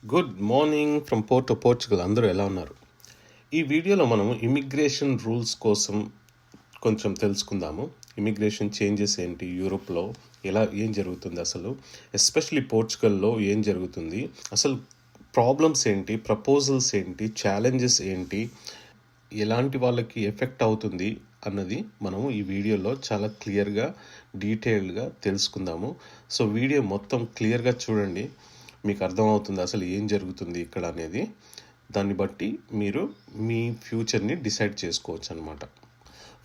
Good morning from Porto Portugal. అందరూ ఎలా ఉన్నారు? ఈ వీడియోలో మనము ఇమిగ్రేషన్ రూల్స్ కోసం కొంచెం తెలుసుకుందాము. ఇమిగ్రేషన్ చేంజెస్ ఏంటి, యూరోప్లో ఏం జరుగుతుంది, అసలు ఎస్పెషలీ పోర్చుగల్లో ఏం జరుగుతుంది, అసలు ప్రాబ్లమ్స్ ఏంటి, ప్రపోజల్స్ ఏంటి, ఛాలెంజెస్ ఏంటి, ఎలాంటి వాళ్ళకి ఎఫెక్ట్ అవుతుంది అన్నది మనము ఈ వీడియోలో చాలా క్లియర్గా డీటెయిల్డ్గా తెలుసుకుందాము. సో వీడియో మొత్తం క్లియర్గా చూడండి, మీకు అర్థమవుతుంది అసలు ఏం జరుగుతుంది ఇక్కడ అనేది. దాన్ని బట్టి మీరు మీ ఫ్యూచర్ని డిసైడ్ చేసుకోవచ్చు అనమాట.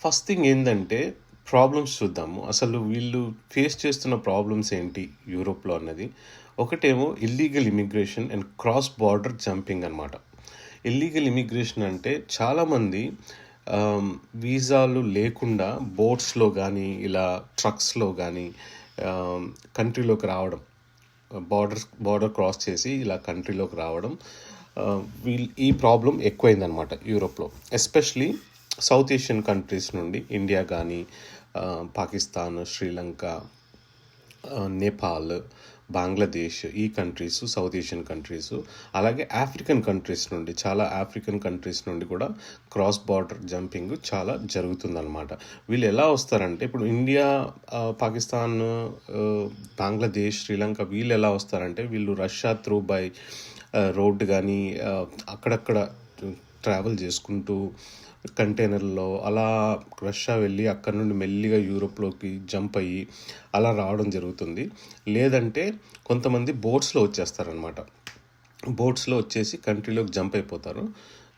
ఫస్ట్ థింగ్ ఏంటంటే ప్రాబ్లమ్స్ చూద్దాము. అసలు వీళ్ళు ఫేస్ చేస్తున్న ప్రాబ్లమ్స్ ఏంటి యూరోప్లో అన్నది. ఒకటేమో illegal immigration and cross border jumping అనమాట. ఇల్లీగల్ ఇమిగ్రేషన్ అంటే చాలామంది వీసాలు లేకుండా బోట్స్లో కానీ ఇలా ట్రక్స్లో కానీ కంట్రీలోకి రావడం, బార్డర్ క్రాస్ చేసి ఇలా కంట్రీలోకి రావడం, ఈ ప్రాబ్లం ఎక్కువైందనమాట యూరోప్లో. ఎస్పెషలీ సౌత్ ఏషియన్ కంట్రీస్ నుండి ఇండియా కానీ పాకిస్తాన్, శ్రీలంక, నేపాల్, బంగ్లాదేశ్, ఈ కంట్రీస్ సౌత్ ఏషియన్ కంట్రీస్, అలాగే ఆఫ్రికన్ కంట్రీస్ నుండి, చాలా ఆఫ్రికన్ కంట్రీస్ నుండి కూడా క్రాస్ బార్డర్ జంపింగ్ చాలా జరుగుతుందన్నమాట. వీళ్ళు ఎలా వస్తారంటే ఇప్పుడు ఇండియా, పాకిస్తాన్, బంగ్లాదేశ్, శ్రీలంక వీళ్ళు ఎలా వస్తారంటే వీళ్ళు రష్యా త్రూ బై రోడ్ కానీ అక్కడక్కడ ట్రావెల్ చేసుకుంటూ కంటైనర్లో అలా రష్యా వెళ్ళి అక్కడ నుండి మెల్లిగా యూరోప్లోకి జంప్ అయ్యి అలా రావడం జరుగుతుంది. లేదంటే కొంతమంది బోట్స్లో వచ్చేస్తారనమాట. బోట్స్లో వచ్చేసి కంట్రీలోకి జంప్ అయిపోతారు.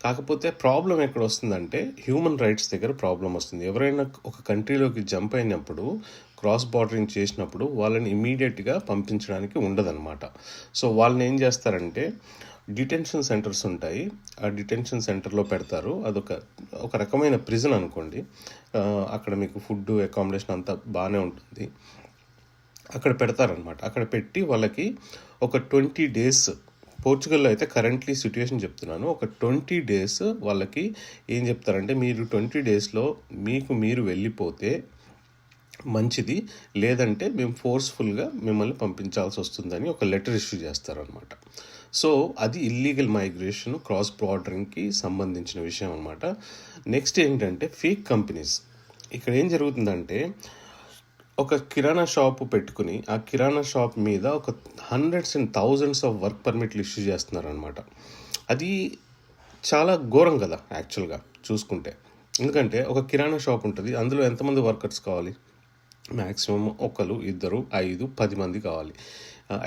కాకపోతే ప్రాబ్లం ఎక్కడ వస్తుందంటే హ్యూమన్ రైట్స్ దగ్గర ప్రాబ్లం వస్తుంది. ఎవరైనా ఒక కంట్రీలోకి జంప్ అయినప్పుడు, క్రాస్ బార్డరింగ్ చేసినప్పుడు వాళ్ళని ఇమీడియట్గా పంపించడానికి ఉండదన్నమాట. సో వాళ్ళని ఏం చేస్తారంటే డిటెన్షన్ సెంటర్స్ ఉంటాయి, ఆ డిటెన్షన్ సెంటర్లో పెడతారు. ఒక రకమైన ప్రిజన్ అనుకోండి. అక్కడ మీకు ఫుడ్, అకామిడేషన్ అంతా బాగానే ఉంటుంది. అక్కడ పెడతారనమాట. అక్కడ పెట్టి వాళ్ళకి ఒక 20 days, పోర్చుగల్లో అయితే కరెంట్లీ సిచ్యువేషన్ చెప్తున్నాను, ఒక 20 days వాళ్ళకి ఏం చెప్తారంటే మీరు 20 daysలో మీరు వెళ్ళిపోతే మంచిది, లేదంటే మేము ఫోర్స్ఫుల్గా మిమ్మల్ని పంపించాల్సి వస్తుందని ఒక లెటర్ ఇష్యూ చేస్తారనమాట. సో అది ఇల్లీగల్ మైగ్రేషన్, క్రాస్ బార్డరింగ్కి సంబంధించిన విషయం అనమాట. నెక్స్ట్ ఏంటంటే ఫేక్ కంపెనీస్. ఇక్కడ ఏం జరుగుతుందంటే ఒక కిరాణా షాపు పెట్టుకుని ఆ కిరాణా షాప్ మీద ఒక hundreds and thousands of work పర్మిట్లు ఇష్యూ చేస్తున్నారనమాట. అది చాలా ఘోరం కదా యాక్చువల్గా చూసుకుంటే. ఎందుకంటే ఒక కిరాణా షాప్ ఉంటుంది, అందులో ఎంతమంది వర్కర్స్ కావాలి? మ్యాక్సిమం 1, 2, 5, 10 మంది కావాలి.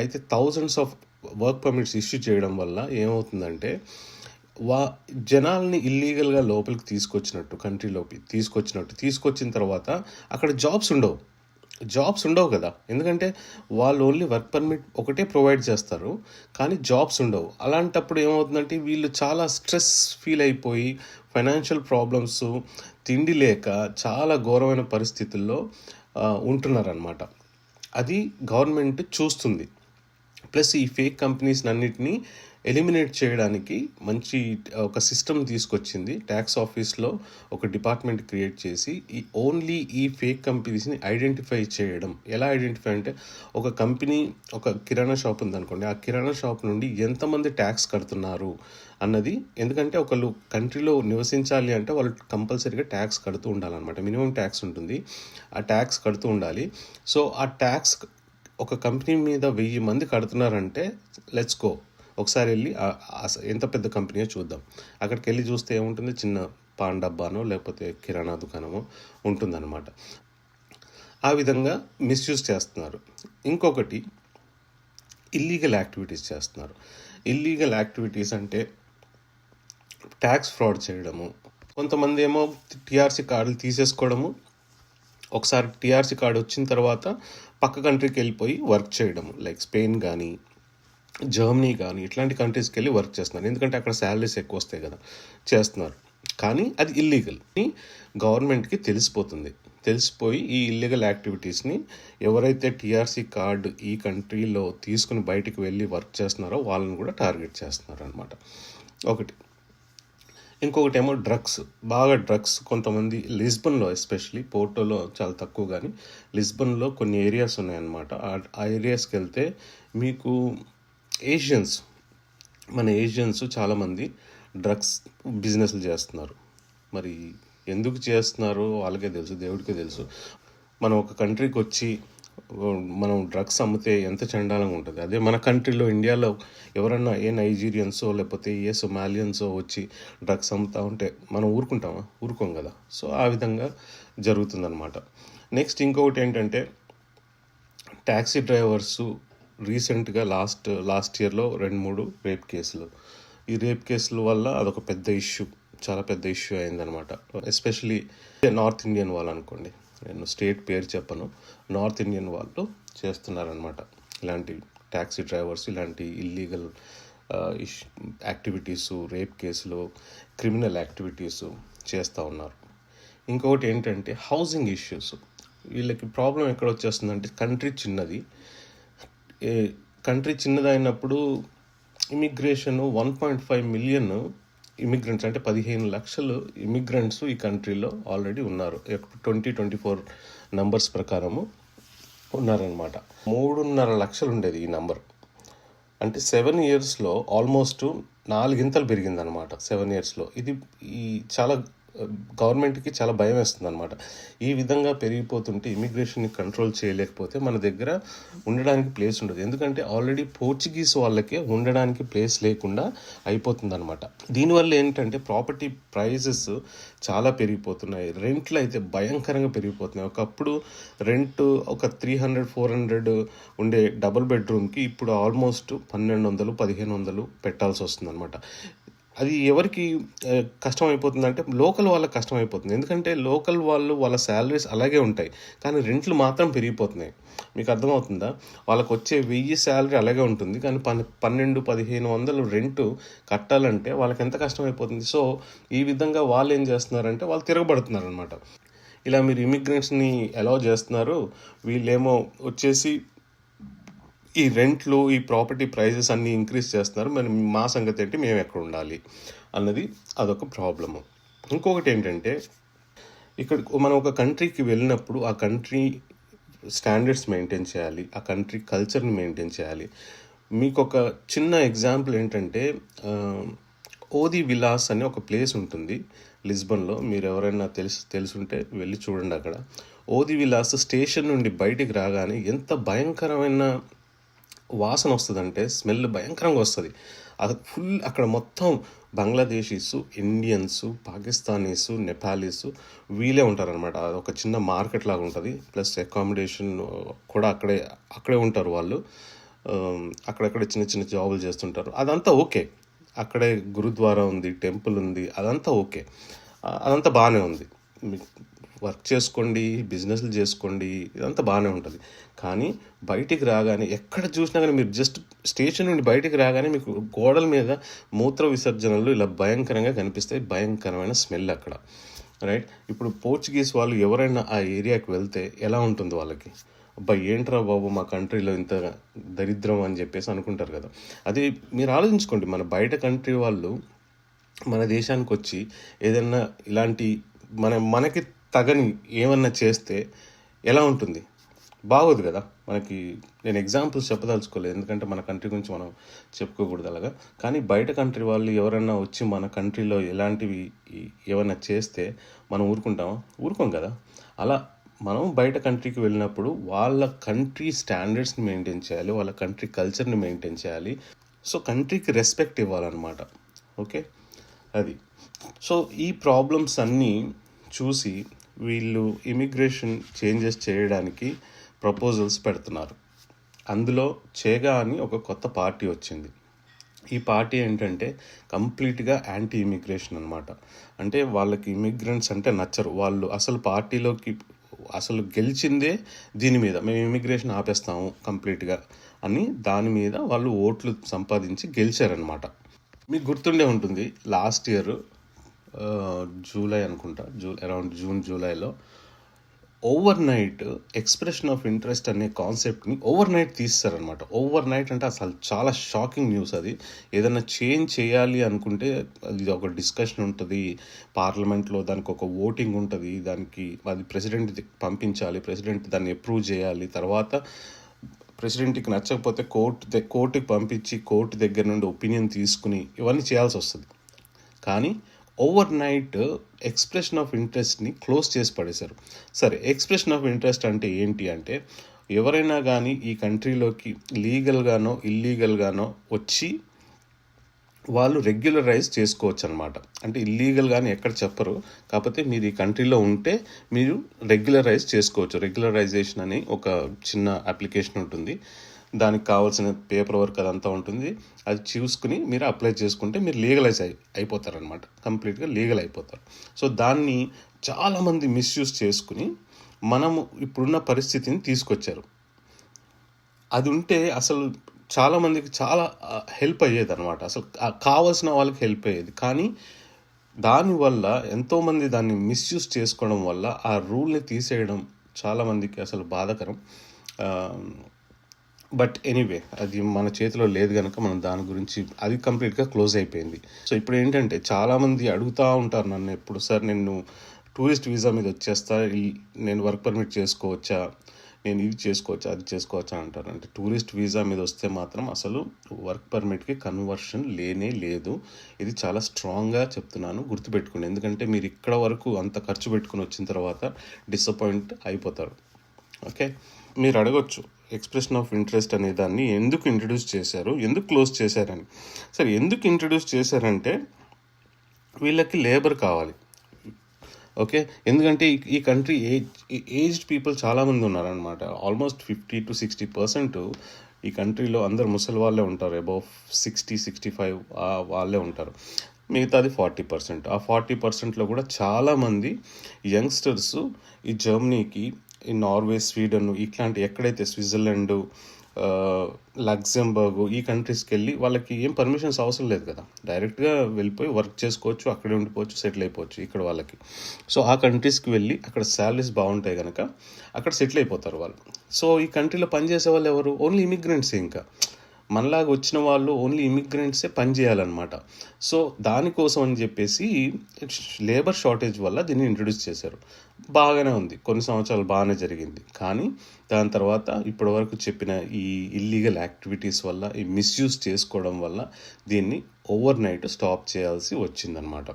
అయితే thousands of work permits issue చేయడం వల్ల ఏమవుతుందంటే జనాల్ని ఇల్లీగల్గా లోపలికి కంట్రీలోకి తీసుకొచ్చిన తర్వాత అక్కడ జాబ్స్ ఉండవు కదా. ఎందుకంటే వాళ్ళు ఓన్లీ వర్క్ పర్మిట్ ఒకటే ప్రొవైడ్ చేస్తారు, కానీ జాబ్స్ ఉండవు. అలాంటప్పుడు ఏమవుతుందంటే వీళ్ళు చాలా స్ట్రెస్ ఫీల్ అయిపోయి ఫైనాన్షియల్ ప్రాబ్లమ్స్, తిండి లేక చాలా ఘోరమైన పరిస్థితుల్లో ఉంటున్నారనమాట. అది గవర్నమెంట్ చూస్తుంది. ప్లస్ ఈ ఫేక్ కంపెనీస్ అన్నిటినీ ఎలిమినేట్ చేయడానికి మంచి ఒక సిస్టమ్ తీసుకొచ్చింది. ట్యాక్స్ ఆఫీస్లో ఒక డిపార్ట్మెంట్ క్రియేట్ చేసి ఓన్లీ ఈ ఫేక్ కంపెనీస్ని ఐడెంటిఫై చేయడం. ఎలా ఐడెంటిఫై అంటే ఒక కంపెనీ, ఒక కిరాణా షాప్ ఉందనుకోండి, ఆ కిరాణా షాప్ నుండి ఎంతమంది ట్యాక్స్ కడుతున్నారు అన్నది. ఎందుకంటే ఒకళ్ళు కంట్రీలో నివసించాలి అంటే వాళ్ళు కంపల్సరీగా ట్యాక్స్ కడుతూ ఉండాలన్నమాట. మినిమం ట్యాక్స్ ఉంటుంది, ఆ ట్యాక్స్ కడుతూ ఉండాలి. సో ఆ ట్యాక్స్ ఒక కంపెనీ మీద 1000 మంది కడుతున్నారంటే లెట్స్ గో, ఒకసారి వెళ్ళి ఎంత పెద్ద కంపెనీయో చూద్దాం. అక్కడికి వెళ్ళి చూస్తే ఏముంటుంది, చిన్న పాన్ డబ్బానో లేకపోతే కిరాణా దుకాణమో ఉంటుందన్నమాట. ఆ విధంగా మిస్యూజ్ చేస్తున్నారు. ఇంకొకటి ఇల్లీగల్ యాక్టివిటీస్ చేస్తున్నారు. ఇల్లీగల్ యాక్టివిటీస్ అంటే ట్యాక్స్ ఫ్రాడ్ చేయడము. కొంతమంది ఏమో టీఆర్సీ కార్డులు తీసేసుకోవడము, ఒకసారి టీఆర్సీ కార్డు వచ్చిన తర్వాత పక్క కంట్రీకి వెళ్ళిపోయి వర్క్ చేయడము. లైక్ స్పెయిన్ కానీ జర్మనీ కానీ ఇట్లాంటి కంట్రీస్కి వెళ్ళి వర్క్ చేస్తున్నారు. ఎందుకంటే అక్కడ శాలరీస్ ఎక్కువ వస్తాయి కదా, చేస్తున్నారు. కానీ అది ఇల్లీగల్ అని గవర్నమెంట్కి తెలిసిపోయి ఈ ఇల్లీగల్ యాక్టివిటీస్ని ఎవరైతే టీఆర్సీ కార్డు ఈ కంట్రీలో తీసుకుని బయటికి వెళ్ళి వర్క్ చేస్తున్నారో వాళ్ళని కూడా టార్గెట్ చేస్తున్నారు అనమాట. ఇంకొకటి ఏమో డ్రగ్స్. కొంతమంది లిస్బన్లో, ఎస్పెషలీ పోర్టోలో చాలా తక్కువ, కానీ లిస్బన్లో కొన్ని ఏరియాస్ ఉన్నాయన్నమాట. ఆ ఏరియాస్కి వెళ్తే మీకు ఏషియన్స్ మన ఏషియన్స్ చాలామంది డ్రగ్స్ బిజినెస్లు చేస్తున్నారు. మరి ఎందుకు చేస్తున్నారో వాళ్ళకే తెలుసు, దేవుడికే తెలుసు. మనం ఒక కంట్రీకి వచ్చి మనం డ్రగ్స్ అమ్మితే ఎంత చండాలంగా ఉంటుంది. అదే మన కంట్రీలో, ఇండియాలో ఎవరన్నా ఏ నైజీరియన్సో లేకపోతే ఏ సొమాలియన్సో వచ్చి డ్రగ్స్ అమ్ముతా ఉంటే మనం ఊరుకుంటామా? ఊరుకోం కదా. సో ఆ విధంగా జరుగుతుందన్నమాట. నెక్స్ట్ ఇంకొకటి ఏంటంటే, ట్యాక్సీ డ్రైవర్సు రీసెంట్గా లాస్ట్ ఇయర్లో 2-3 రేప్ కేసులు. ఈ రేప్ కేసుల వల్ల అదొక పెద్ద ఇష్యూ, చాలా పెద్ద ఇష్యూ అయిందనమాట. ఎస్పెషలీ నార్త్ ఇండియన్ వాళ్ళు అనుకోండి, నేను స్టేట్ పేరు చెప్పను, నార్త్ ఇండియన్ వాళ్ళు చేస్తున్నారనమాట ఇలాంటి ట్యాక్సీ డ్రైవర్స్ ఇలాంటి ఇల్లీగల్ యాక్టివిటీసు, రేప్ కేసులు, క్రిమినల్ యాక్టివిటీసు చేస్తూ ఉన్నారు. ఇంకొకటి ఏంటంటే హౌసింగ్ ఇష్యూస్. వీళ్ళకి ప్రాబ్లం ఎక్కడ వచ్చేస్తుందంటే, కంట్రీ చిన్నదైనప్పుడు ఇమిగ్రేషన్ 1.5 మిలియన్ ఇమిగ్రెంట్స్, అంటే 15 లక్షలు ఇమిగ్రెంట్స్ ఈ కంట్రీలో ఆల్రెడీ ఉన్నారు. 2024 నంబర్స్ ప్రకారము ఉన్నారనమాట. 3.5 లక్షలు ఉండేది ఈ నంబర్. అంటే 7 ఇయర్స్లో ఆల్మోస్ట్ 4 పెరిగిందనమాట 7 ఇయర్స్లో. ఇది చాలా గవర్నమెంట్కి చాలా భయం వేస్తుంది అనమాట. ఈ విధంగా పెరిగిపోతుంటే ఇమిగ్రేషన్ని కంట్రోల్ చేయలేకపోతే మన దగ్గర ఉండడానికి ప్లేస్ ఉండదు. ఎందుకంటే ఆల్రెడీ పోర్చుగీస్ వాళ్ళకే ఉండడానికి ప్లేస్ లేకుండా అయిపోతుంది అనమాట. దీనివల్ల ఏంటంటే ప్రాపర్టీ ప్రైజెస్ చాలా పెరిగిపోతున్నాయి. రెంట్లు అయితే భయంకరంగా పెరిగిపోతున్నాయి. ఒకప్పుడు రెంట్ ఒక 300-400 ఉండే డబుల్ బెడ్రూమ్కి ఇప్పుడు ఆల్మోస్ట్ 1200-1500 పెట్టాల్సి వస్తుంది అనమాట. అది ఎవరికి కష్టం అయిపోతుందంటే లోకల్ వాళ్ళకి కష్టం అయిపోతుంది. ఎందుకంటే లోకల్ వాళ్ళ శాలరీస్ అలాగే ఉంటాయి, కానీ రెంట్లు మాత్రం పెరిగిపోతున్నాయి. మీకు అర్థమవుతుందా? వాళ్ళకి వచ్చే 1000 శాలరీ అలాగే ఉంటుంది, కానీ 1200-1500 రెంట్ కట్టాలంటే వాళ్ళకి ఎంత కష్టం అయిపోతుంది. సో ఈ విధంగా వాళ్ళు ఏం చేస్తున్నారంటే వాళ్ళు తిరగబడుతున్నారు అనమాట. ఇలా మీరు ఇమిగ్రెంట్స్ని అలౌ చేస్తున్నారు, వీళ్ళేమో వచ్చేసి ఈ రెంట్లు, ఈ ప్రాపర్టీ ప్రైజెస్ అన్నీ ఇంక్రీజ్ చేస్తున్నారు. మరి మా సంగతి ఏంటి, మేము ఎక్కడ ఉండాలి అన్నది అదొక ప్రాబ్లము. ఇంకొకటి ఏంటంటే, ఇక్కడ మనం ఒక కంట్రీకి వెళ్ళినప్పుడు ఆ కంట్రీ స్టాండర్డ్స్ మెయింటైన్ చేయాలి, ఆ కంట్రీ కల్చర్ని మెయింటైన్ చేయాలి. మీకు ఒక చిన్న ఎగ్జాంపుల్ ఏంటంటే, ఓది విలాస్ అనే ఒక ప్లేస్ ఉంటుంది లిస్బన్లో. మీరు ఎవరైనా తెలుసుంటే వెళ్ళి చూడండి. అక్కడ ఓది విలాస్ స్టేషన్ నుండి బయటికి రాగానే ఎంత భయంకరమైన వాసన వస్తుందంటే, స్మెల్ భయంకరంగా వస్తుంది. అది ఫుల్ అక్కడ మొత్తం బంగ్లాదేశీసు, ఇండియన్స్, పాకిస్తానీసు, నేపాలీసు వీళ్ళే ఉంటారనమాట. అది ఒక చిన్న మార్కెట్ లాగా ఉంటుంది. ప్లస్ అకామిడేషన్ కూడా అక్కడే ఉంటారు వాళ్ళు. అక్కడక్కడ చిన్న చిన్న జాబులు చేస్తుంటారు. అదంతా ఓకే. అక్కడే గురుద్వారా ఉంది, టెంపుల్ ఉంది, అదంతా ఓకే, అదంతా బాగానే ఉంది. వర్క్ చేసుకోండి, బిజినెస్లు చేసుకోండి, ఇదంతా బాగానే ఉంటుంది. కానీ బయటికి రాగానే ఎక్కడ చూసినా కానీ, మీరు జస్ట్ స్టేషన్ నుండి బయటికి రాగానే మీకు గోడల మీద మూత్ర విసర్జనలు ఇలా భయంకరంగా కనిపిస్తాయి. భయంకరమైన స్మెల్ అక్కడ, రైట్? ఇప్పుడు పోర్చుగీస్ వాళ్ళు ఎవరైనా ఆ ఏరియాకి వెళ్తే ఎలా ఉంటుంది వాళ్ళకి? అబ్బాయి ఏంట్రా బాబు, మా కంట్రీలో ఇంత దరిద్రం అని చెప్పేసి అనుకుంటారు కదా. అది మీరు ఆలోచించుకోండి. మన బయట కంట్రీ వాళ్ళు మన దేశానికి వచ్చి ఏదన్నా ఇలాంటి మనకి తగని ఏమన్నా చేస్తే ఎలా ఉంటుంది? బాగోదు కదా. నేను ఎగ్జాంపుల్స్ చెప్పదలుచుకోలేదు, ఎందుకంటే మన కంట్రీ గురించి మనం చెప్పుకోకూడదు అలాగా. కానీ బయట కంట్రీ వాళ్ళు ఎవరన్నా వచ్చి మన కంట్రీలో ఎలాంటివి ఏమన్నా చేస్తే మనం ఊరుకుంటామా? ఊరుకోం కదా. అలా మనం బయట కంట్రీకి వెళ్ళినప్పుడు వాళ్ళ కంట్రీ స్టాండర్డ్స్ని మెయింటైన్ చేయాలి, వాళ్ళ కంట్రీ కల్చర్ని మెయింటైన్ చేయాలి. సో కంట్రీకి రెస్పెక్ట్ ఇవ్వాలన్నమాట. ఓకే, అది. సో ఈ ప్రాబ్లమ్స్ అన్నీ చూసి వీళ్ళు ఇమిగ్రేషన్ చేంజెస్ చేయడానికి ప్రపోజల్స్ పెడుతున్నారు. అందులో చేగా అని ఒక కొత్త పార్టీ వచ్చింది. ఈ పార్టీ ఏంటంటే కంప్లీట్గా యాంటీ ఇమిగ్రేషన్ అనమాట. అంటే వాళ్ళకి ఇమిగ్రెంట్స్ అంటే నచ్చరు. వాళ్ళు అసలు గెలిచిందే దీని మీద, మేము ఇమిగ్రేషన్ ఆపేస్తాము కంప్లీట్గా అని దాని మీద వాళ్ళు ఓట్లు సంపాదించి గెలిచారనమాట. మీకు గుర్తుండే ఉంటుంది, లాస్ట్ ఇయర్ జూలై అనుకుంటా, అరౌండ్ జూలైలో over night expression of interest అనే కాన్సెప్ట్ని ఓవర్ నైట్ తీస్తారనమాట. ఓవర్ నైట్ అంటే అసలు చాలా షాకింగ్ న్యూస్ అది. ఏదైనా చేంజ్ చేయాలి అనుకుంటే అది ఒక డిస్కషన్ ఉంటుంది పార్లమెంట్లో, దానికి ఒక ఓటింగ్ ఉంటుంది, అది ప్రెసిడెంట్ పంపించాలి, ప్రెసిడెంట్ దాన్ని అప్రూవ్ చేయాలి, తర్వాత ప్రెసిడెంట్కి నచ్చకపోతే కోర్టుకి పంపించి కోర్టు దగ్గర నుండి ఒపీనియన్ తీసుకుని ఇవన్నీ చేయాల్సి వస్తుంది. కానీ ఓవర్ నైట్ ఎక్స్ప్రెషన్ ఆఫ్ ఇంట్రెస్ట్ని క్లోజ్ చేసి పడేశారు. సరే, ఎక్స్ప్రెషన్ ఆఫ్ ఇంట్రెస్ట్ అంటే ఏంటి అంటే, ఎవరైనా కానీ ఈ కంట్రీలోకి లీగల్గానో ఇల్లీగల్గానో వచ్చి వాళ్ళు రెగ్యులరైజ్ చేసుకోవచ్చు అనమాట. అంటే ఇల్లీగల్గాని ఎక్కడ చెప్పరు, కాకపోతే మీరు ఈ కంట్రీలో ఉంటే మీరు రెగ్యులరైజ్ చేసుకోవచ్చు. రెగ్యులరైజేషన్ అని ఒక చిన్న అప్లికేషన్ ఉంటుంది, దానికి కావాల్సిన పేపర్ వర్క్ అదంతా ఉంటుంది. అది చూసుకుని మీరు అప్లై చేసుకుంటే మీరు లీగలైజ్ అయిపోతారనమాట, కంప్లీట్గా లీగల్ అయిపోతారు. సో దాన్ని చాలామంది మిస్యూజ్ చేసుకుని మనము ఇప్పుడున్న పరిస్థితిని తీసుకొచ్చారు. అది ఉంటే అసలు చాలామందికి చాలా హెల్ప్ అయ్యేది అనమాట, అసలు కావాల్సిన వాళ్ళకి హెల్ప్ అయ్యేది. కానీ దానివల్ల ఎంతోమంది దాన్ని మిస్యూజ్ చేసుకోవడం వల్ల ఆ రూల్ని తీసేయడం చాలామందికి అసలు బాధాకరం. బట్ ఎనీవే, అది మన చేతిలో లేదు కనుక మనం దాని గురించి, అది కంప్లీట్గా క్లోజ్ అయిపోయింది. సో ఇప్పుడు ఏంటంటే చాలామంది అడుగుతూ ఉంటారు నన్ను ఎప్పుడు, సార్ నేను టూరిస్ట్ వీసా మీద వచ్చేస్తా, నేను వర్క్ పర్మిట్ చేసుకోవచ్చా, నేను ఇది చేసుకోవచ్చా అది చేసుకోవచ్చా అంటారు. అంటే టూరిస్ట్ వీసా మీద వస్తే మాత్రం అసలు వర్క్ పర్మిట్కి కన్వర్షన్ లేనే లేదు. ఇది చాలా స్ట్రాంగ్గా చెప్తున్నాను, గుర్తుపెట్టుకోండి. ఎందుకంటే మీరు ఇక్కడ వరకు అంత ఖర్చు పెట్టుకుని వచ్చిన తర్వాత డిసప్పాయింట్ అయిపోతారు. ఓకే, మీరు అడగొచ్చు ఎక్స్ప్రెషన్ ఆఫ్ ఇంట్రెస్ట్ అనే దాన్ని ఎందుకు ఇంట్రడ్యూస్ చేశారు, ఎందుకు క్లోజ్ చేశారని. సరే, ఎందుకు ఇంట్రడ్యూస్ చేశారంటే వీళ్ళకి లేబర్ కావాలి. ఓకే, ఎందుకంటే ఈ కంట్రీ ఏజ్డ్ పీపుల్ చాలామంది ఉన్నారనమాట. ఆల్మోస్ట్ 50 to 60% ఈ కంట్రీలో అందరు ముసలి వాళ్ళే ఉంటారు. అబౌవ్ 60-65 వాళ్ళే ఉంటారు. మిగతాది 40%. ఆ 40%లో కూడా చాలామంది యంగ్స్టర్స్ ఈ జర్మనీకి, ఈ నార్వే, స్వీడన్, ఇట్లాంటి ఎక్కడైతే స్విట్జర్లాండ్, లగ్జంబర్గ్ ఈ కంట్రీస్కి వెళ్ళి వాళ్ళకి ఏం పర్మిషన్స్ అవసరం లేదు కదా, డైరెక్ట్గా వెళ్ళిపోయి వర్క్ చేసుకోవచ్చు, అక్కడే ఉండిపోవచ్చు, సెటిల్ అయిపోవచ్చు ఇక్కడ వాళ్ళకి. సో ఆ కంట్రీస్కి వెళ్ళి అక్కడ శాలరీస్ బాగుంటాయి కనుక అక్కడ సెటిల్ అయిపోతారు వాళ్ళు. సో ఈ కంట్రీలో పనిచేసే వాళ్ళు ఎవరు? ఓన్లీ ఇమిగ్రెంట్సే. ఇంకా మనలాగా వచ్చిన వాళ్ళు ఓన్లీ ఇమిగ్రెంట్సే పని చేయాలన్నమాట. సో దానికోసం అని చెప్పేసి లేబర్ షార్టేజ్ వల్ల దీన్ని ఇంట్రడ్యూస్ చేశారు. బాగానే ఉంది, కొన్ని సంవత్సరాలు బాగానే జరిగింది. కానీ దాని తర్వాత ఇప్పటి వరకు చెప్పిన ఈ ఇల్లీగల్ యాక్టివిటీస్ వల్ల, ఈ మిస్యూజ్ చేసుకోవడం వల్ల దీన్ని ఓవర్ నైట్ స్టాప్ చేయాల్సి వచ్చిందనమాట.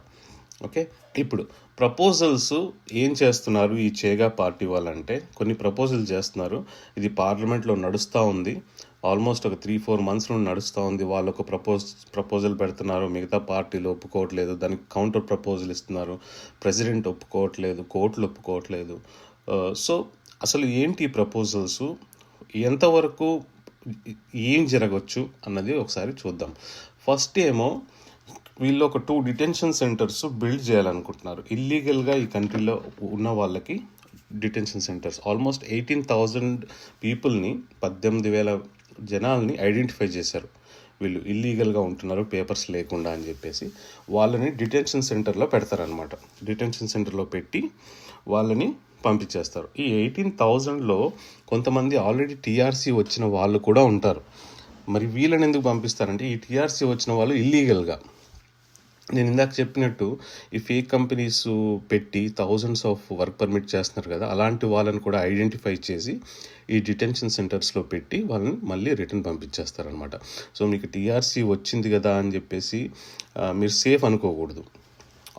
ఓకే, ఇప్పుడు ప్రపోజల్స్ ఏం చేస్తున్నారు ఈ చేగా పార్టీ వాళ్ళంటే, కొన్ని ప్రపోజల్ చేస్తున్నారు. ఇది పార్లమెంట్లో నడుస్తూ ఉంది, ఆల్మోస్ట్ ఒక 3-4 months నుండి నడుస్తూ ఉంది. వాళ్ళు ఒక ప్రపోజల్ పెడుతున్నారు, మిగతా పార్టీలు ఒప్పుకోవట్లేదు, దానికి కౌంటర్ ప్రపోజల్ ఇస్తున్నారు. ప్రెసిడెంట్ ఒప్పుకోవట్లేదు, కోర్టులు ఒప్పుకోవట్లేదు. సో అసలు ఏంటి ఈ ప్రపోజల్స్, ఎంతవరకు ఏం జరగవచ్చు అన్నది ఒకసారి చూద్దాం. ఫస్ట్ ఏమో వీళ్ళు ఒక 2 detention centers బిల్డ్ చేయాలనుకుంటున్నారు ఇల్లీగల్గా ఈ కంట్రీలో ఉన్న వాళ్ళకి. డిటెన్షన్ సెంటర్స్ ఆల్మోస్ట్ 18,000 పీపుల్ని, 18,000 జనాల్ని ఐడెంటిఫై చేశారు. వీళ్ళు ఇల్లీగల్గా ఉంటున్నారు పేపర్స్ లేకుండా అని చెప్పేసి వాళ్ళని డిటెన్షన్ సెంటర్లో పెడతారనమాట. డిటెన్షన్ సెంటర్లో పెట్టి వాళ్ళని పంపించేస్తారు. ఈ 18,000లో కొంతమంది ఆల్రెడీ టీఆర్సీ వచ్చిన వాళ్ళు కూడా ఉంటారు. మరి వీళ్ళని ఎందుకు పంపిస్తారంటే, ఈ టీఆర్సీ వచ్చిన వాళ్ళు ఇల్లీగల్గా, నేను ఇందాక చెప్పినట్టు ఈ ఫేక్ కంపెనీస్ పెట్టి థౌజండ్స్ ఆఫ్ వర్క్ పర్మిట్ చేస్తున్నారు కదా, అలాంటి వాళ్ళని కూడా ఐడెంటిఫై చేసి ఈ డిటెన్షన్ సెంటర్స్లో పెట్టి వాళ్ళని మళ్ళీ రిటర్న్ పంపించేస్తారనమాట. సో మీకు టీఆర్సీ వచ్చింది కదా అని చెప్పేసి మీరు సేఫ్ అనుకోకూడదు.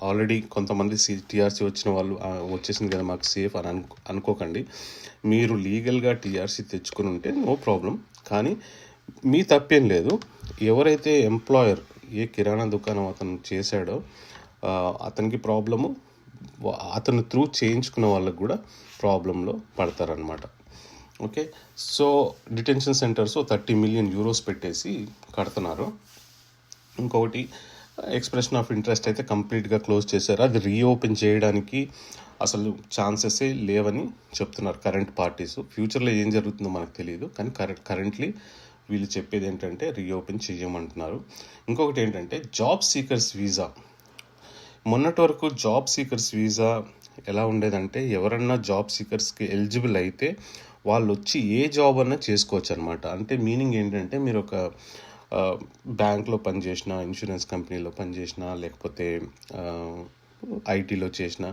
ఆల్రెడీ కొంతమంది టీఆర్సీ వచ్చిన వాళ్ళు వచ్చేసింది కదా మాకు సేఫ్ అని అనుకోకండి. మీరు లీగల్గా టీఆర్సీ తెచ్చుకుని ఉంటే నో ప్రాబ్లం. కానీ మీ తప్పేం లేదు. ఎవరైతే ఎంప్లాయర్, ఏ కిరాణా దుకాణం అతను చేశాడో అతనికి ప్రాబ్లము, అతను త్రూ చేయించుకున్న వాళ్ళకు కూడా ప్రాబ్లంలో పడతారనమాట. Okay, so detention centres 30 million euros పెట్టేసి కడుతున్నారు. ఇంకొకటి ఎక్స్ప్రెషన్ ఆఫ్ ఇంట్రెస్ట్ అయితే కంప్లీట్గా క్లోజ్ చేశారు. అది రీఓపెన్ చేయడానికి అసలు ఛాన్సెసే లేవని చెప్తున్నారు కరెంట్ పార్టీస్. ఫ్యూచర్లో ఏం జరుగుతుందో మనకు తెలియదు, కానీ కరెంట్లీ వీళ్ళు చెప్పేది ఏంటంటే రీఓపెన్ చేయమంటున్నారు. ఇంకొకటి ఏంటంటే జాబ్ సీకర్స్ వీసా. మొన్నటి వరకు జాబ్ సీకర్స్ వీసా ఎలా ఉండేదంటే, ఎవరన్నా జాబ్ సీకర్స్కి ఎలిజిబుల్ అయితే వాళ్ళు వచ్చి ఏ జాబ్ అన్నా చేసుకోవచ్చు అనమాట. అంటే మీనింగ్ ఏంటంటే, మీరు ఒక బ్యాంక్లో పనిచేసిన, ఇన్సూరెన్స్ కంపెనీలో పనిచేసిన, లేకపోతే ఐటీలో చేసినా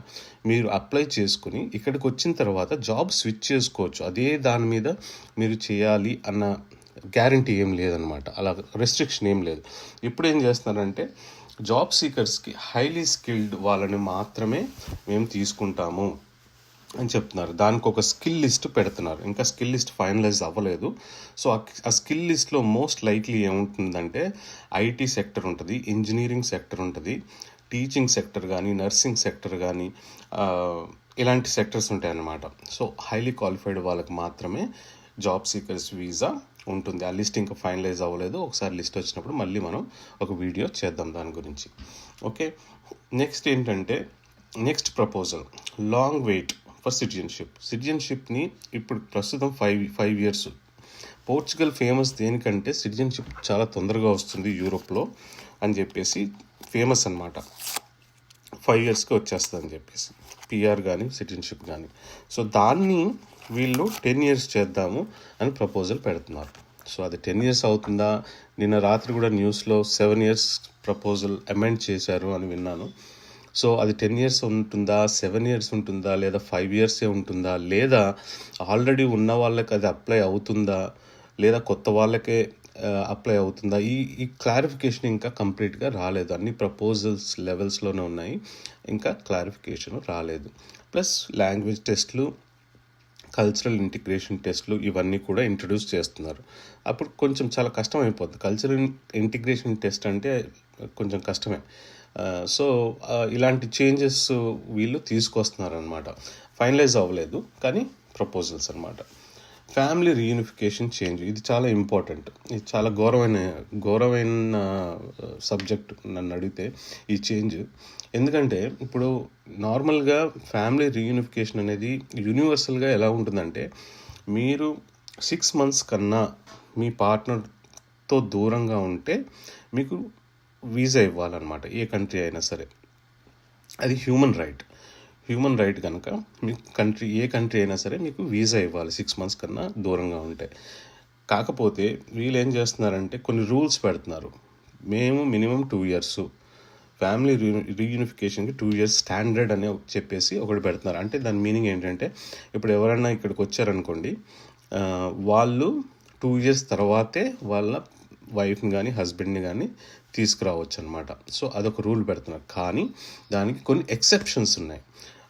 మీరు అప్లై చేసుకుని ఇక్కడికి వచ్చిన తర్వాత జాబ్ స్విచ్ చేసుకోవచ్చు. అదే దాని మీద మీరు చేయాలి అన్న గ్యారంటీ ఏం లేదనమాట. అలా రెస్ట్రిక్షన్ ఏం లేదు. ఇప్పుడు ఏం చేస్తున్నారంటే జాబ్ సీకర్స్కి హైలీ స్కిల్డ్ వాళ్ళని మాత్రమే మేము తీసుకుంటాము అని చెప్తున్నారు. దానికి ఒక స్కిల్ లిస్ట్ పెడుతున్నారు. ఇంకా స్కిల్ లిస్ట్ ఫైనలైజ్ అవ్వలేదు. సో ఆ స్కిల్ లిస్ట్లో మోస్ట్ లైక్లీ ఏముంటుందంటే ఐటీ సెక్టర్ ఉంటుంది, ఇంజనీరింగ్ సెక్టర్ ఉంటుంది, టీచింగ్ సెక్టర్ కానీ, నర్సింగ్ సెక్టర్ కానీ, ఇలాంటి సెక్టర్స్ ఉంటాయన్నమాట. సో హైలీ క్వాలిఫైడ్ వాళ్ళకి మాత్రమే జాబ్ సీకర్స్ వీసా ఉంటుంది. ఆ లిస్ట్ ఇంకా ఫైనలైజ్ అవ్వలేదు. ఒకసారి లిస్ట్ వచ్చినప్పుడు మళ్ళీ మనం ఒక వీడియో చేద్దాం దాని గురించి. ఓకే, నెక్స్ట్ ఏంటంటే next proposal long wait for సిటిజన్షిప్ని ఇప్పుడు ప్రస్తుతం 5 years. పోర్చుగల్ ఫేమస్ దేనికంటే సిటిజన్షిప్ చాలా తొందరగా వస్తుంది యూరోప్లో అని చెప్పేసి ఫేమస్ అనమాట. 5 yearsకి వచ్చేస్తుంది అని చెప్పేసి పిఆర్ కానీ సిటిజన్షిప్ కానీ. సో దాన్ని వీళ్ళు 10 years చేద్దాము అని ప్రపోజల్ పెడుతున్నారు. సో అది 10 years అవుతుందా? నిన్న రాత్రి కూడా న్యూస్లో 7 years ప్రపోజల్ అమెండ్ చేశారు అని విన్నాను. సో అది 10 years ఉంటుందా, 7 years ఉంటుందా, లేదా 5 years ఉంటుందా, లేదా ఆల్రెడీ ఉన్న వాళ్ళకి అది అప్లై అవుతుందా, లేదా కొత్త వాళ్ళకే అప్లై అవుతుందా, ఈ క్లారిఫికేషన్ ఇంకా కంప్లీట్గా రాలేదు. అన్ని ప్రపోజల్స్ లెవెల్స్లోనే ఉన్నాయి, ఇంకా క్లారిఫికేషన్ రాలేదు. ప్లస్ లాంగ్వేజ్ టెస్ట్లు, కల్చరల్ ఇంటిగ్రేషన్ టెస్ట్లు ఇవన్నీ కూడా ఇంట్రడ్యూస్ చేస్తున్నారు. అప్పుడు కొంచెం చాలా కష్టం అయిపోతుంది. కల్చరల్ ఇంటిగ్రేషన్ టెస్ట్ అంటే కొంచెం కష్టమే. సో ఇలాంటి చేంజెస్ వీళ్ళు తీసుకొస్తున్నారు అనమాట. ఫైనలైజ్ అవ్వలేదు కానీ ప్రపోజల్స్ అనమాట. ఫ్యామిలీ రీయూనిఫికేషన్ చేంజ్, ఇది చాలా ఇంపార్టెంట్. ఇది చాలా ఘోరమైన సబ్జెక్ట్ నన్ను అడిగితే ఈ చేంజ్. ఎందుకంటే ఇప్పుడు నార్మల్గా ఫ్యామిలీ రీయూనిఫికేషన్ అనేది యూనివర్సల్గా ఎలా ఉంటుందంటే, మీరు 6 months కన్నా మీ పార్ట్నర్తో దూరంగా ఉంటే మీకు వీసా ఇవ్వాలన్నమాట, ఏ కంట్రీ అయినా సరే. అది హ్యూమన్ రైట్ కనుక మీకు ఏ కంట్రీ అయినా సరే మీకు వీసా ఇవ్వాలి 6 months కన్నా దూరంగా ఉంటే. కాకపోతే వీళ్ళు ఏం చేస్తున్నారంటే కొన్ని రూల్స్ పెడుతున్నారు. మేము మినిమం 2 years, ఫ్యామిలీ రీయూనిఫికేషన్కి 2 years స్టాండర్డ్ అని చెప్పేసి ఒకటి పెడుతున్నారు. అంటే దాని మీనింగ్ ఏంటంటే, ఇప్పుడు ఎవరైనా ఇక్కడికి వచ్చారనుకోండి, వాళ్ళు 2 years తర్వాతే వాళ్ళ వైఫ్ని కానీ హస్బెండ్ని కానీ తీసుకురావచ్చు అనమాట. సో అదొక రూల్ పెడుతున్నారు. కానీ దానికి కొన్ని ఎక్సెప్షన్స్ ఉన్నాయి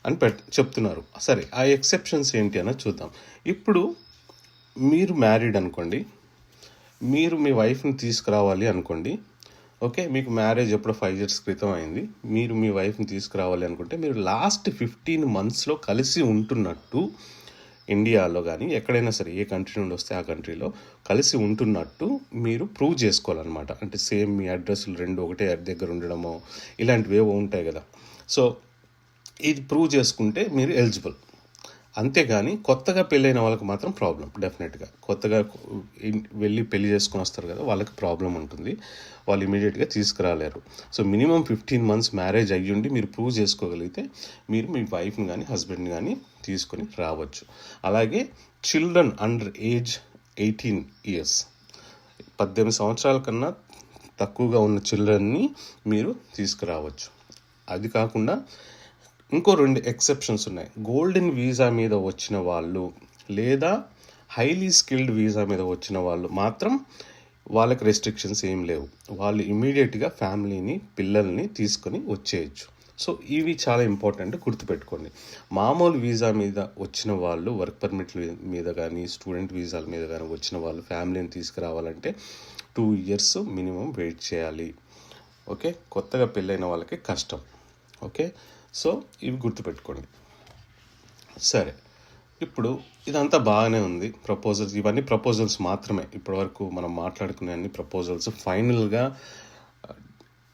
అని చెప్తున్నారు. సరే, ఆ ఎక్సెప్షన్స్ ఏంటి అన్నది చూద్దాం. ఇప్పుడు మీరు మ్యారీడ్ అనుకోండి, మీరు మీ వైఫ్ని తీసుకురావాలి అనుకోండి. ఓకే, మీకు మ్యారేజ్ ఎప్పుడో 5 years క్రితం అయింది. మీరు మీ వైఫ్ని తీసుకురావాలి అనుకుంటే మీరు లాస్ట్ 15 monthsలో కలిసి ఉంటున్నట్టు, ఇండియాలో కానీ ఎక్కడైనా సరే ఏ కంట్రీ నుండి వస్తే ఆ కంట్రీలో కలిసి ఉంటున్నట్టు మీరు ప్రూవ్ చేసుకోవాలన్నమాట. అంటే సేమ్ మీ అడ్రస్లు 2 ఒకటే దగ్గర ఉండడమో ఇలాంటివి ఏవో ఉంటాయి కదా. సో ఇది ప్రూవ్ చేసుకుంటే మీరు ఎలిజిబుల్. అంతేగాని కొత్తగా పెళ్ళైన వాళ్ళకి మాత్రం ప్రాబ్లం. డెఫినెట్గా కొత్తగా వెళ్ళి పెళ్లి చేసుకుని వస్తారు కదా, వాళ్ళకి ప్రాబ్లం ఉంటుంది. వాళ్ళు ఇమీడియట్గా తీసుకురాలేరు. సో మినిమం 15 months మ్యారేజ్ అయ్యుండి మీరు ప్రూవ్ చేసుకోగలిగితే మీరు మీ వైఫ్ని కానీ హస్బెండ్ని కానీ తీసుకొని రావచ్చు. అలాగే చిల్డ్రన్ అండర్ ఏజ్ 18 years, 18 సంవత్సరాల కన్నా తక్కువగా ఉన్న చిల్డ్రన్ని మీరు తీసుకురావచ్చు. అది కాకుండా ఇంకో 2 ఎక్సెప్షన్స్ ఉన్నాయి. గోల్డెన్ వీసా మీద వచ్చిన వాళ్ళు లేదా హైలీ స్కిల్డ్ వీసా మీద వచ్చిన వాళ్ళు మాత్రం వాళ్ళకి రెస్ట్రిక్షన్స్ ఏం లేవు. వాళ్ళు ఇమీడియట్గా ఫ్యామిలీని, పిల్లల్ని తీసుకొని వచ్చేయచ్చు. సో ఇవి చాలా ఇంపార్టెంట్, గుర్తుపెట్టుకోండి. మామూలు వీసా మీద వచ్చిన వాళ్ళు, వర్క్ పర్మిట్ల మీద కానీ స్టూడెంట్ వీసాల మీద కానీ వచ్చిన వాళ్ళు ఫ్యామిలీని తీసుకురావాలంటే 2 years మినిమం వెయిట్ చేయాలి. ఓకే, కొత్తగా పెళ్ళైన వాళ్ళకి కష్టం. ఓకే, సో ఇవి గుర్తుపెట్టుకోండి. సరే, ఇప్పుడు ఇదంతా బాగానే ఉంది. ప్రపోజల్స్, ఇవన్నీ ప్రపోజల్స్ మాత్రమే. ఇప్పటివరకు మనం మాట్లాడుకునే అన్ని ప్రపోజల్స్. ఫైనల్గా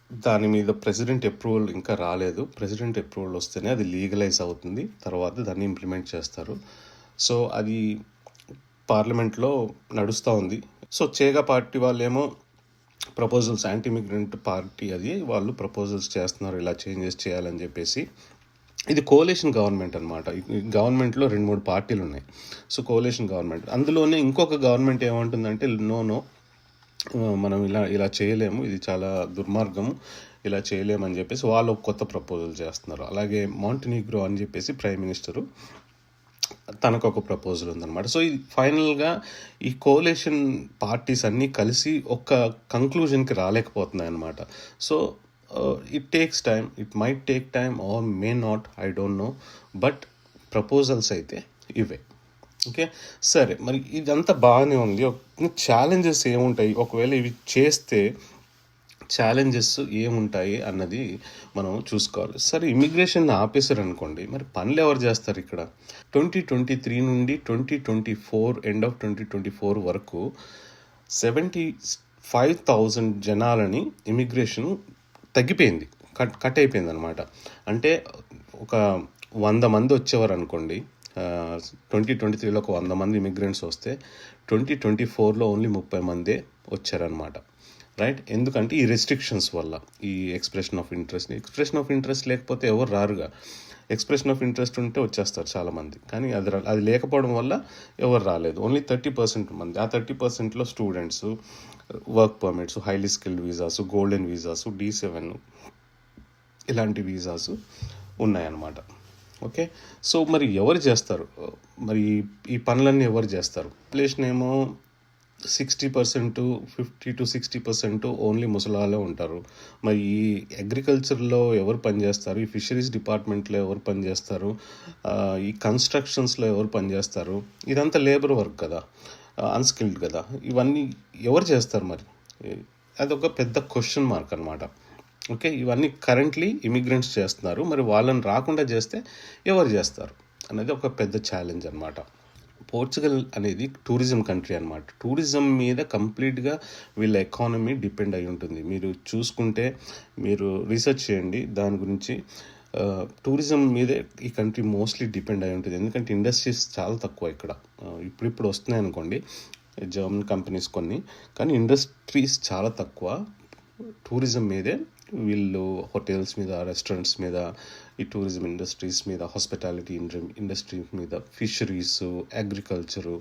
దాని మీద ప్రెసిడెంట్ అప్రూవల్ ఇంకా రాలేదు. ప్రెసిడెంట్ అప్రూవల్ వస్తేనే అది లీగలైజ్ అవుతుంది. తర్వాత దాన్ని ఇంప్లిమెంట్ చేస్తారు. సో అది పార్లమెంట్లో నడుస్తూ ఉంది. సో చేగా పార్టీ వాళ్ళేమో ప్రపోజల్స్, యాంటీ ఇమిగ్రెంట్ పార్టీ, అది వాళ్ళు ప్రపోజల్స్ చేస్తున్నారు ఇలా చేంజెస్ చేయాలని చెప్పేసి. ఇది కోalition గవర్నమెంట్ అనమాట. గవర్నమెంట్లో 2-3 పార్టీలు ఉన్నాయి. So కోalition government. అందులోనే ఇంకొక గవర్నమెంట్ ఏమంటుందంటే నో, మనం ఇలా ఇలా చేయలేము, ఇది చాలా దుర్మార్గము, ఇలా చేయలేమని చెప్పేసి వాళ్ళు ఒక కొత్త ప్రపోజల్ చేస్తున్నారు. అలాగే మాంటినీగ్రో అని చెప్పేసి ప్రైమ్ మినిస్టరు తనకు ఒక ప్రపోజల్ ఉందన్నమాట. సో ఇది ఫైనల్గా ఈ కోalition పార్టీస్ అన్నీ కలిసి ఒక కంక్లూజన్కి రాలేకపోతున్నాయి అన్నమాట. So it takes time, it might take time or may not, I don't know, but proposals అయితే ఇవే. ఓకే, సరే, మరి ఇదంతా బాగానే ఉంది. ఛాలెంజెస్ ఏముంటాయి ఒకవేళ ఇవి చేస్తే, ఛాలెంజెస్ ఏముంటాయి అన్నది మనం చూసుకోవాలి. సరే, ఇమిగ్రేషన్ ఆపేశారు అనుకోండి, మరి పనులు ఎవరు చేస్తారు ఇక్కడ? 2023 నుండి 2024 ఎండ్ ఆఫ్ 2024 వరకు 75,000 జనాలని ఇమిగ్రేషన్ తగ్గిపోయింది, కట్ అయిపోయింది అనమాట. అంటే ఒక 100 మంది వచ్చేవారు అనుకోండి, 2023లో ఒక 100 మంది ఇమిగ్రెంట్స్ వస్తే 2024లో ఓన్లీ 30 మందే వచ్చారనమాట. రైట్, ఎందుకంటే ఈ రెస్ట్రిక్షన్స్ వల్ల, ఈ ఎక్స్ప్రెషన్ ఆఫ్ ఇంట్రెస్ట్ లేకపోతే ఎవరు రారుగా. ఎక్స్ప్రెషన్ ఆఫ్ ఇంట్రెస్ట్ ఉంటే వచ్చేస్తారు చాలామంది, కానీ అది లేకపోవడం వల్ల ఎవరు రాలేదు. ఓన్లీ 30% మంది. ఆ 30%లో students, work permits, highly skilled visas, golden visas, D7 ఇలాంటి వీసాస్ ఉన్నాయన్నమాట. ఓకే, సో మరి ఎవరు చేస్తారు? మరి ఈ పనులన్నీ ఎవరు చేస్తారు? పాపులేషన్ ఏమో 60%, 50 to 60% ఓన్లీ ముసలాళ్ళే ఉంటారు. మరి ఈ అగ్రికల్చర్లో ఎవరు పనిచేస్తారు? ఈ ఫిషరీస్ డిపార్ట్మెంట్లో ఎవరు పనిచేస్తారు? ఈ కన్స్ట్రక్షన్స్లో ఎవరు పనిచేస్తారు? ఇదంతా లేబర్ వర్క్ కదా, అన్స్కిల్డ్ కదా. ఇవన్నీ ఎవరు చేస్తారు మరి? అదొక పెద్ద క్వశ్చన్ మార్క్ అనమాట. ఓకే, ఇవన్నీ కరెంట్లీ ఇమిగ్రెంట్స్ చేస్తున్నారు. మరి వాళ్ళని రాకుండా చేస్తే ఎవరు చేస్తారు అనేది ఒక పెద్ద ఛాలెంజ్ అనమాట. పోర్చుగల్ అనేది టూరిజం కంట్రీ అనమాట. టూరిజం మీద కంప్లీట్గా వీళ్ళ ఎకానమీ డిపెండ్ అయి ఉంటుంది. మీరు చూసుకుంటే, మీరు రీసెర్చ్ చేయండి దాని గురించి. టూరిజం మీదే ఈ కంట్రీ మోస్ట్లీ డిపెండ్ అయి ఉంటుంది. ఎందుకంటే ఇండస్ట్రీస్ చాలా తక్కువ ఇక్కడ. ఇప్పుడు వస్తున్నాయి అనుకోండి జర్మన్ కంపెనీస్ కొన్ని, కానీ ఇండస్ట్రీస్ చాలా తక్కువ. టూరిజం మీదే వీళ్ళు, హోటల్స్ మీద, రెస్టారెంట్స్ మీద, ఈ టూరిజం ఇండస్ట్రీస్ మీద, హాస్పిటాలిటీ ఇండస్ట్రీస్ మీద, ఫిషరీస్, అగ్రికల్చరు,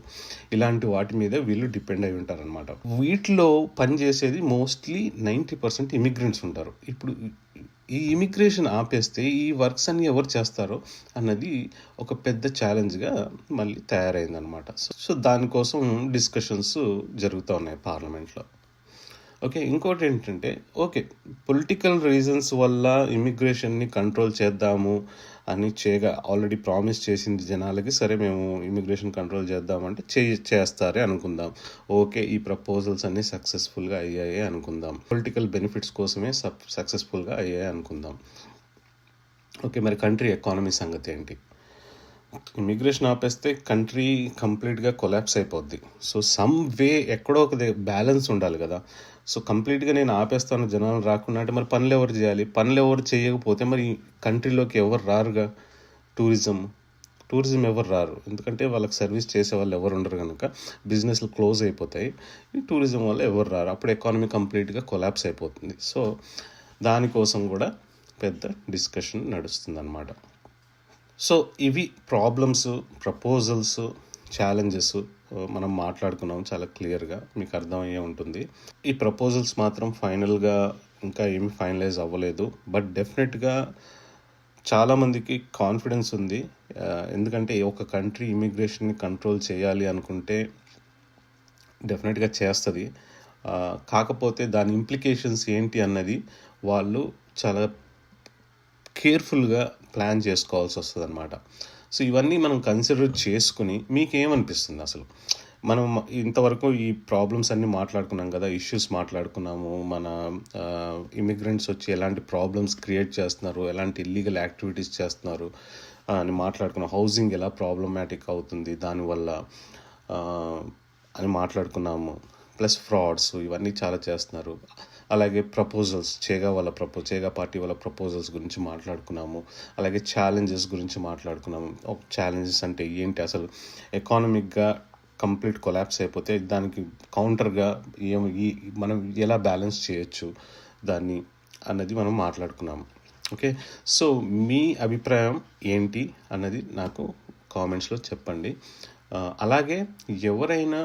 ఇలాంటి వాటి మీద వీళ్ళు డిపెండ్ అయి ఉంటారనమాట. వీటిలో పనిచేసేది మోస్ట్లీ 90% ఇమిగ్రెంట్స్ ఉంటారు. ఇప్పుడు ఈ ఇమిగ్రేషన్ ఆపేస్తే ఈ వర్క్స్ అన్ని ఎవరు చేస్తారో అన్నది ఒక పెద్ద ఛాలెంజ్గా మళ్ళీ తయారైందనమాట. సో దానికోసం డిస్కషన్స్ జరుగుతూ ఉన్నాయి పార్లమెంట్లో. ఓకే, ఇంకోటి ఏంటంటే, ఓకే, పొలిటికల్ రీజన్స్ వల్ల ఇమిగ్రేషన్ని కంట్రోల్ చేద్దాము అని ఆల్రెడీ ప్రామిస్ చేసింది జనాలకి. సరే, మేము ఇమిగ్రేషన్ కంట్రోల్ చేద్దామంటే చేస్తారే అనుకుందాం. ఓకే, ఈ ప్రపోజల్స్ అన్నీ సక్సెస్ఫుల్గా అయ్యాయి అనుకుందాం. పొలిటికల్ బెనిఫిట్స్ కోసమే సక్సెస్ఫుల్గా అయ్యాయి అనుకుందాం. ఓకే, మరి కంట్రీ ఎకానమీ సంగతి ఏంటి? ఇమిగ్రేషన్ ఆపేస్తే కంట్రీ కంప్లీట్గా కొలాప్స్ అయిపోద్ది. సో సమ్ వే ఎక్కడో ఒక బ్యాలెన్స్ ఉండాలి కదా. సో కంప్లీట్గా నేను ఆపేస్తాను జనాలు రాకుండా అంటే మరి పనులు ఎవరు చేయాలి? పనులు ఎవరు చేయకపోతే మరి కంట్రీలోకి ఎవరు రారుగా. టూరిజం ఎవరు రారు, ఎందుకంటే వాళ్ళకి సర్వీస్ చేసే వాళ్ళు ఎవరు ఉండరు కనుక బిజినెస్లు క్లోజ్ అయిపోతాయి. ఈ టూరిజం వల్ల ఎవరు రారు, అప్పుడు ఎకానమీ కంప్లీట్గా కొలాప్స్ అయిపోతుంది. సో దానికోసం కూడా పెద్ద డిస్కషన్ నడుస్తుంది అన్నమాట. సో ఇవి ప్రాబ్లమ్స్, ప్రపోజల్స్, ఛాలెంజెస్ మనం మాట్లాడుకున్నాం చాలా క్లియర్గా, మీకు అర్థమయ్యే ఉంటుంది. ఈ ప్రపోజల్స్ మాత్రం ఫైనల్గా ఇంకా ఏమి ఫైనలైజ్ అవ్వలేదు, బట్ డెఫినెట్గా చాలామందికి కాన్ఫిడెన్స్ ఉంది. ఎందుకంటే ఒక కంట్రీ ఇమిగ్రేషన్ని కంట్రోల్ చేయాలి అనుకుంటే డెఫినెట్గా చేస్తుంది. కాకపోతే దాని ఇంప్లికేషన్స్ ఏంటి అన్నది వాళ్ళు చాలా కేర్ఫుల్గా ప్లాన్ చేసుకోవాల్సి వస్తుంది అనమాట. సో ఇవన్నీ మనం కన్సిడర్ చేసుకుని మీకేమనిపిస్తుంది అసలు? మనం ఇంతవరకు ఈ ప్రాబ్లమ్స్ అన్నీ మాట్లాడుకున్నాం కదా, ఇష్యూస్ మాట్లాడుకున్నాము, మన ఇమిగ్రెంట్స్ వచ్చి ఎలాంటి ప్రాబ్లమ్స్ క్రియేట్ చేస్తున్నారు, ఎలాంటి ఇల్లీగల్ యాక్టివిటీస్ చేస్తున్నారు అని మాట్లాడుకున్నాం. హౌసింగ్ ఎలా ప్రాబ్లమాటిక్ అవుతుంది దానివల్ల అని మాట్లాడుకున్నాము. ప్లస్ ఫ్రాడ్స్ ఇవన్నీ చాలా చేస్తున్నారు. అలాగే ప్రపోజల్స్, చేగా పార్టీ వాళ్ళ ప్రపోజల్స్ గురించి మాట్లాడుకున్నాము. అలాగే ఛాలెంజెస్ గురించి మాట్లాడుకున్నాము. ఛాలెంజెస్ అంటే ఏంటి, అసలు ఎకానమిక్గా కంప్లీట్ కొలాప్స్ అయిపోతే దానికి కౌంటర్గా మనం ఎలా బ్యాలెన్స్ చేయొచ్చు దాన్ని అన్నది మనం మాట్లాడుకున్నాము. ఓకే, సో మీ అభిప్రాయం ఏంటి అన్నది నాకు కామెంట్స్లో చెప్పండి. అలాగే ఎవరైనా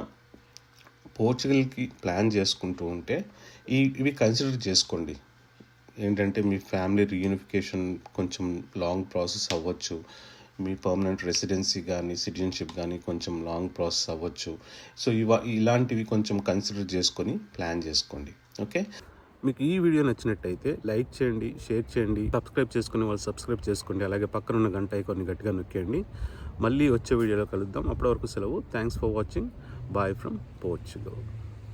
పోర్చుగల్కి ప్లాన్ చేసుకుంటూ ఉంటే ఇవి కన్సిడర్ చేసుకోండి. ఏంటంటే మీ ఫ్యామిలీ రీయూనిఫికేషన్ కొంచెం లాంగ్ ప్రాసెస్ అవ్వచ్చు, మీ పర్మనెంట్ రెసిడెన్సీ కానీ సిటిజన్షిప్ కానీ కొంచెం లాంగ్ ప్రాసెస్ అవ్వచ్చు. సో ఇలాంటివి కొంచెం కన్సిడర్ చేసుకొని ప్లాన్ చేసుకోండి. ఓకే, మీకు ఈ వీడియో నచ్చినట్టయితే లైక్ చేయండి, షేర్ చేయండి, సబ్స్క్రైబ్ చేసుకునే వాళ్ళు సబ్స్క్రైబ్ చేసుకోండి, అలాగే పక్కన ఉన్న గంట ఐకాన్ని గట్టిగా నొక్కేయండి. మళ్ళీ వచ్చే వీడియోలో కలుద్దాం. అప్పటి వరకు సెలవు. Thanks for watching. Bye from Portugal.